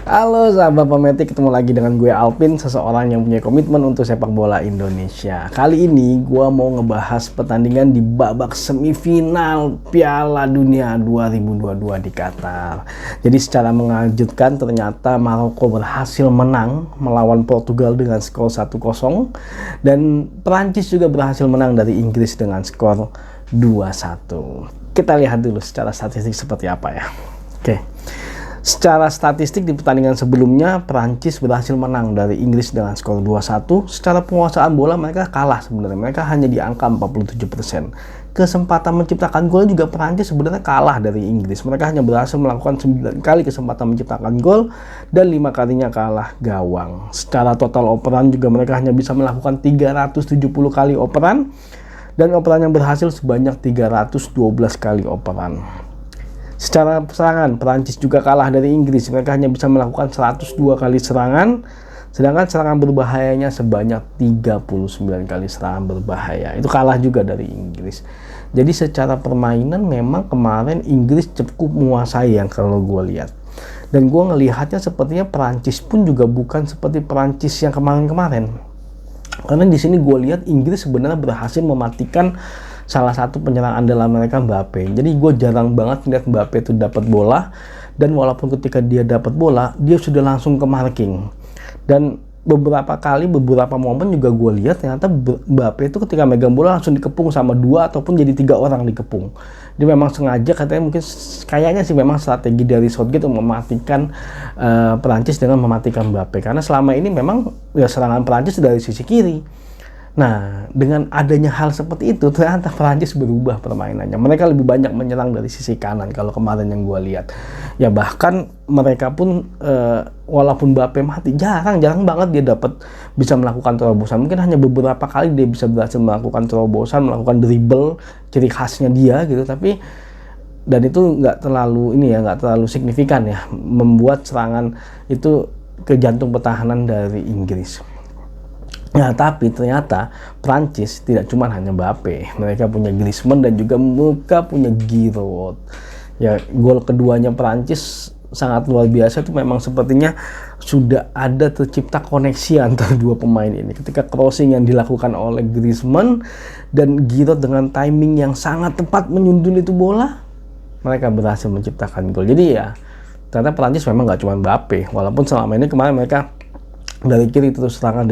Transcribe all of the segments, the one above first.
Halo sahabat Pemetik, ketemu lagi dengan gue Alvin, seseorang yang punya komitmen untuk sepak bola Indonesia. Kali ini gue mau ngebahas pertandingan di babak semifinal Piala Dunia 2022 di Qatar. Jadi secara mengejutkan ternyata Maroko berhasil menang melawan Portugal dengan skor 1-0 dan Perancis juga berhasil menang dari Inggris dengan skor 2-1. Kita lihat dulu secara statistik seperti apa ya. Oke. Secara statistik di pertandingan sebelumnya Perancis berhasil menang dari Inggris dengan skor 2-1. Secara penguasaan bola mereka kalah sebenarnya. Mereka hanya di angka 47%. Kesempatan menciptakan gol juga Perancis sebenarnya kalah dari Inggris. Mereka hanya berhasil melakukan 9 kali kesempatan menciptakan gol dan 5 kalinya kalah gawang. Secara total operan juga mereka hanya bisa melakukan 370 kali operan dan operan yang berhasil sebanyak 312 kali operan. Secara serangan, Perancis juga kalah dari Inggris. Mereka hanya bisa melakukan 102 kali serangan, sedangkan serangan berbahayanya sebanyak 39 kali serangan berbahaya. Itu kalah juga dari Inggris. Jadi secara permainan memang kemarin Inggris cukup menguasai yang kalau gue lihat. Dan gue ngelihatnya sepertinya Perancis pun juga bukan seperti Perancis yang kemarin-kemarin. Karena di sini gue lihat Inggris sebenarnya berhasil mematikan salah satu penyerang andalan mereka, Mbappe. Jadi gue jarang banget lihat Mbappe itu dapat bola, dan walaupun ketika dia dapat bola dia sudah langsung ke marking. Dan beberapa momen juga gue lihat ternyata Mbappe itu ketika megang bola langsung dikepung sama 2 ataupun jadi 3 orang dikepung. Dia memang sengaja, katanya mungkin kayaknya sih memang strategi dari Southgate untuk mematikan Perancis dengan mematikan Mbappe, karena selama ini memang ya serangan Perancis dari sisi kiri. Nah, dengan adanya hal seperti itu, ternyata Perancis berubah permainannya. Mereka lebih banyak menyerang dari sisi kanan kalau kemarin yang gue lihat. Ya bahkan mereka pun walaupun Mbappe mati, jarang banget dia bisa melakukan terobosan. Mungkin hanya beberapa kali dia bisa berhasil melakukan terobosan, melakukan dribble, ciri khasnya dia gitu. Tapi dan itu nggak terlalu signifikan ya, membuat serangan itu ke jantung pertahanan dari Inggris. Nah, tapi ternyata Prancis tidak cuma hanya Mbappe. Mereka punya Griezmann dan juga mereka punya Giroud. Ya, gol keduanya Prancis sangat luar biasa. Itu memang sepertinya sudah ada tercipta koneksi antara dua pemain ini. Ketika crossing yang dilakukan oleh Griezmann dan Giroud dengan timing yang sangat tepat menyundul itu bola, mereka berhasil menciptakan gol. Jadi ya, ternyata Prancis memang nggak cuma Mbappe. Walaupun selama ini kemarin mereka dari kiri terus serangan,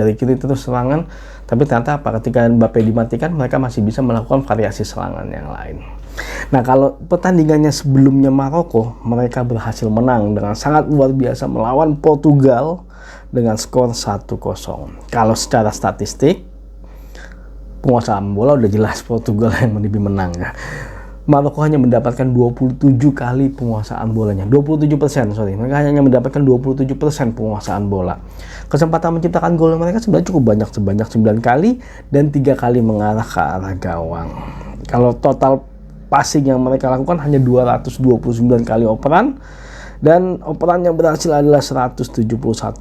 tapi ternyata ketika Mbappe dimatikan mereka masih bisa melakukan variasi serangan yang lain. Nah, kalau pertandingannya sebelumnya Maroko, mereka berhasil menang dengan sangat luar biasa melawan Portugal dengan skor 1-0. Kalau secara statistik penguasaan bola udah jelas Portugal yang lebih menang ya. Maroko hanya mendapatkan 27 kali penguasaan bolanya. 27%, mereka hanya mendapatkan 27% penguasaan bola. Kesempatan menciptakan gol mereka sebenarnya cukup banyak, sebanyak 9 kali dan 3 kali mengarah ke arah gawang. Kalau total passing yang mereka lakukan hanya 229 kali operan, dan operan yang berhasil adalah 171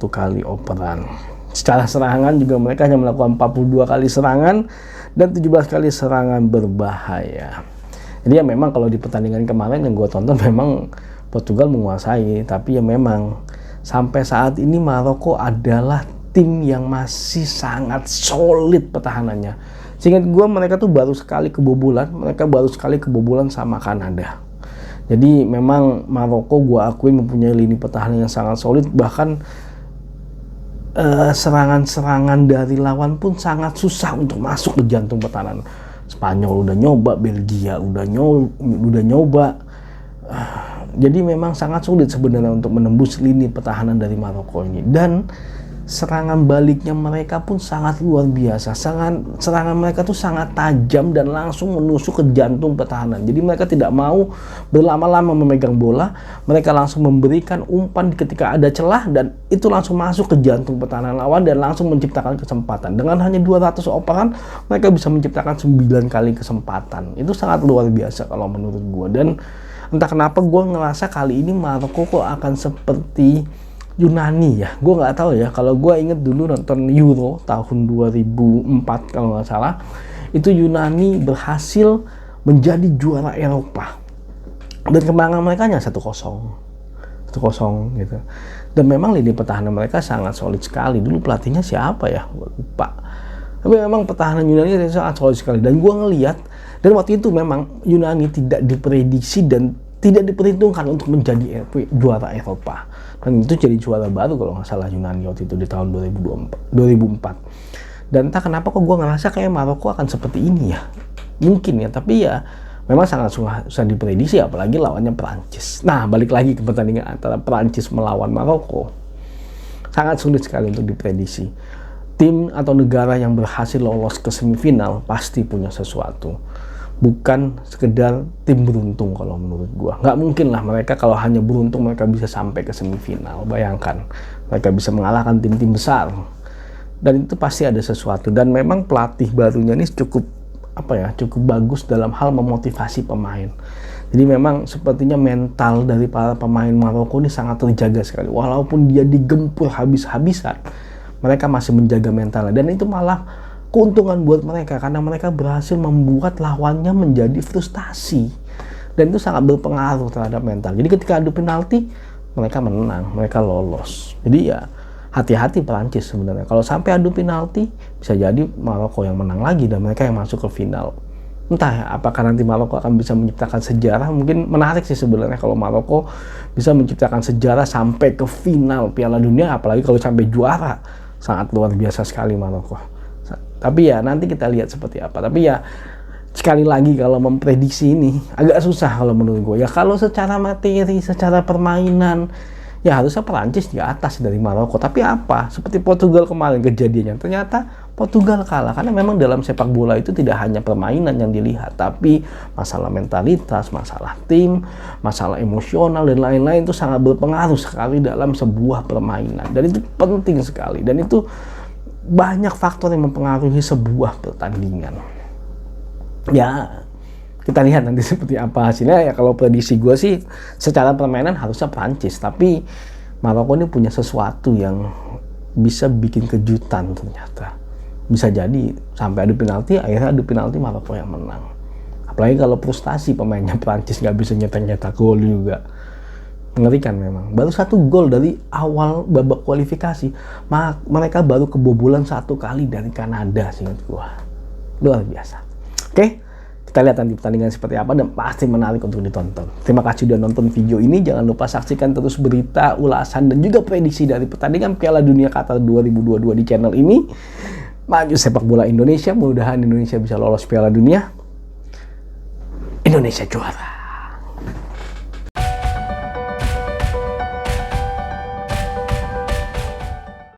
kali operan. Secara serangan juga mereka hanya melakukan 42 kali serangan dan 17 kali serangan berbahaya. Jadi ya memang kalau di pertandingan kemarin yang gue tonton memang Portugal menguasai, tapi ya memang sampai saat ini Maroko adalah tim yang masih sangat solid pertahanannya. Seingat gue mereka tuh baru sekali kebobolan sama Kanada. Jadi memang Maroko gue akuin mempunyai lini pertahanan yang sangat solid, bahkan serangan-serangan dari lawan pun sangat susah untuk masuk ke jantung pertahanan. Spanyol udah nyoba, Belgia udah nyoba. Jadi memang sangat sulit sebenarnya untuk menembus lini pertahanan dari Maroko ini. Dan serangan baliknya mereka pun sangat luar biasa. Serangan mereka tuh sangat tajam dan langsung menusuk ke jantung pertahanan. Jadi mereka tidak mau berlama-lama memegang bola. Mereka langsung memberikan umpan ketika ada celah dan itu langsung masuk ke jantung pertahanan lawan dan langsung menciptakan kesempatan. Dengan hanya 200 operan, mereka bisa menciptakan 9 kali kesempatan. Itu sangat luar biasa kalau menurut gue. Dan entah kenapa gue ngerasa kali ini Maroko kok akan seperti Yunani ya, gue nggak tahu ya. Kalau gue inget dulu nonton Euro tahun 2004 kalau nggak salah, itu Yunani berhasil menjadi juara Eropa dan kemenangan mereka hanya 1-0 gitu. Dan memang lini pertahanan mereka sangat solid sekali. Dulu pelatihnya siapa ya? Gua lupa. Tapi memang pertahanan Yunani sangat solid sekali. Dan gue ngelihat, dan waktu itu memang Yunani tidak diprediksi dan tidak diperhitungkan untuk menjadi juara Eropa. Dan itu jadi juara baru kalau nggak salah Yunani waktu itu di tahun 2004. Dan entah kenapa kok gue ngerasa kayak Maroko akan seperti ini ya. Mungkin ya, tapi ya memang sangat susah diprediksi, apalagi lawannya Perancis. Nah, balik lagi ke pertandingan antara Perancis melawan Maroko. Sangat sulit sekali untuk diprediksi. Tim atau negara yang berhasil lolos ke semifinal pasti punya sesuatu. Bukan sekedar tim beruntung kalau menurut gua. Nggak mungkin lah mereka kalau hanya beruntung mereka bisa sampai ke semifinal. Bayangkan, mereka bisa mengalahkan tim-tim besar. Dan itu pasti ada sesuatu. Dan memang pelatih barunya ini cukup bagus dalam hal memotivasi pemain. Jadi memang sepertinya mental dari para pemain Maroko ini sangat terjaga sekali. Walaupun dia digempur habis-habisan, mereka masih menjaga mentalnya, dan itu malah keuntungan buat mereka karena mereka berhasil membuat lawannya menjadi frustasi, dan itu sangat berpengaruh terhadap mental. Jadi ketika adu penalti mereka menang, mereka lolos. Jadi ya hati-hati Perancis sebenarnya. Kalau sampai adu penalti bisa jadi Maroko yang menang lagi dan mereka yang masuk ke final. Entah ya, apakah nanti Maroko akan bisa menciptakan sejarah. Mungkin menarik sih sebenarnya kalau Maroko bisa menciptakan sejarah sampai ke final Piala Dunia, apalagi kalau sampai juara. Sangat luar biasa sekali Maroko. Tapi ya nanti kita lihat seperti apa. Tapi ya sekali lagi kalau memprediksi ini agak susah kalau menurut gue. Ya kalau secara materi, secara permainan, ya harusnya Perancis di atas dari Maroko. Tapi apa? Seperti Portugal kemarin kejadiannya. Ternyata Portugal kalah. Karena memang dalam sepak bola itu tidak hanya permainan yang dilihat, tapi masalah mentalitas, masalah tim, masalah emosional, dan lain-lain itu sangat berpengaruh sekali dalam sebuah permainan. Dan itu penting sekali. Dan itu banyak faktor yang mempengaruhi sebuah pertandingan. Ya, kita lihat nanti seperti apa hasilnya. Ya kalau prediksi gue sih secara permainan harusnya Prancis, tapi Maroko ini punya sesuatu yang bisa bikin kejutan ternyata. Bisa jadi sampai adu penalti, akhirnya adu penalti Maroko yang menang. Apalagi kalau frustasi pemainnya Prancis nggak bisa nyetak gol juga. Mengerikan memang. Baru 1 gol dari awal babak kualifikasi. Mereka baru kebobolan 1 kali dari Kanada, seingat gua. Luar biasa. Oke, kita lihat nanti pertandingan seperti apa dan pasti menarik untuk ditonton. Terima kasih sudah nonton video ini. Jangan lupa saksikan terus berita, ulasan, dan juga prediksi dari pertandingan Piala Dunia Qatar 2022 di channel ini. Maju sepak bola Indonesia, mudah-mudahan Indonesia bisa lolos Piala Dunia. Indonesia juara.